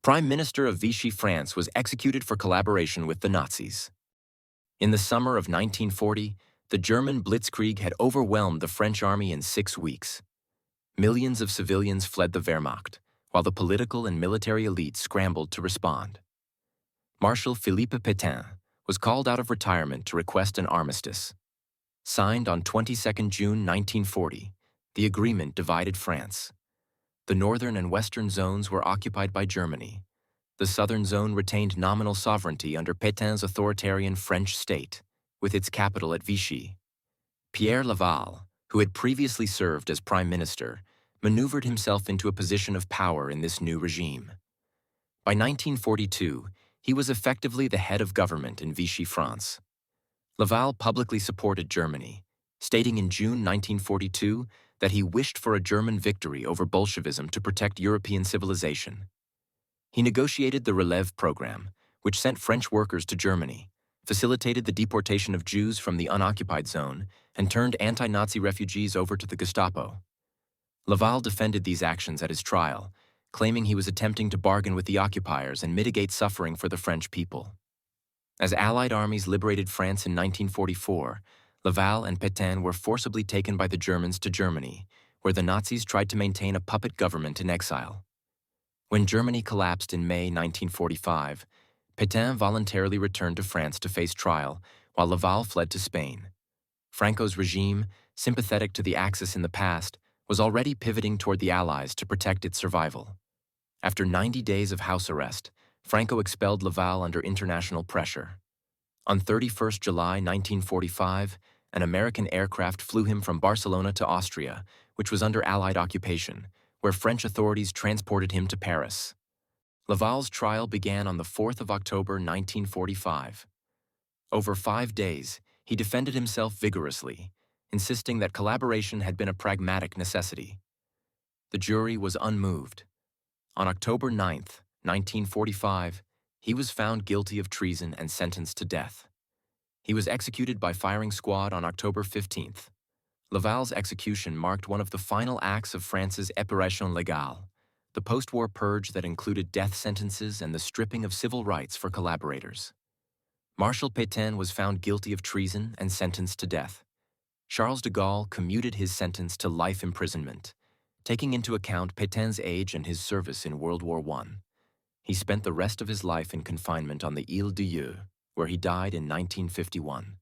Prime Minister of Vichy France was executed for collaboration with the Nazis. In the summer of 1940, the German blitzkrieg had overwhelmed the French army in 6 weeks. Millions of civilians fled the Wehrmacht, while the political and military elite scrambled to respond. Marshal Philippe Pétain was called out of retirement to request an armistice. Signed on 22 June 1940, the agreement divided France. The northern and western zones were occupied by Germany. The southern zone retained nominal sovereignty under Pétain's authoritarian French state, with its capital at Vichy. Pierre Laval, who had previously served as prime minister, maneuvered himself into a position of power in this new regime. By 1942, he was effectively the head of government in Vichy France. Laval publicly supported Germany, stating in June 1942 that he wished for a German victory over Bolshevism to protect European civilization. He negotiated the Relève program, which sent French workers to Germany, facilitated the deportation of Jews from the unoccupied zone, and turned anti-Nazi refugees over to the Gestapo. Laval defended these actions at his trial, claiming he was attempting to bargain with the occupiers and mitigate suffering for the French people. As Allied armies liberated France in 1944, Laval and Pétain were forcibly taken by the Germans to Germany, where the Nazis tried to maintain a puppet government in exile. When Germany collapsed in May 1945, Pétain voluntarily returned to France to face trial, while Laval fled to Spain. Franco's regime, sympathetic to the Axis in the past, was already pivoting toward the Allies to protect its survival. After 90 days of house arrest, Franco expelled Laval under international pressure. On 31 July 1945, an American aircraft flew him from Barcelona to Austria, which was under Allied occupation, where French authorities transported him to Paris. Laval's trial began on the 4th of October 1945. Over 5 days, he defended himself vigorously, insisting that collaboration had been a pragmatic necessity. The jury was unmoved. On October 9, 1945, he was found guilty of treason and sentenced to death. He was executed by firing squad on October 15th. Laval's execution marked one of the final acts of France's Épuration légale, the post-war purge that included death sentences and the stripping of civil rights for collaborators. Marshal Pétain was found guilty of treason and sentenced to death. Charles de Gaulle commuted his sentence to life imprisonment, taking into account Pétain's age and his service in World War I. He spent the rest of his life in confinement on the Île d'Yeu, where he died in 1951.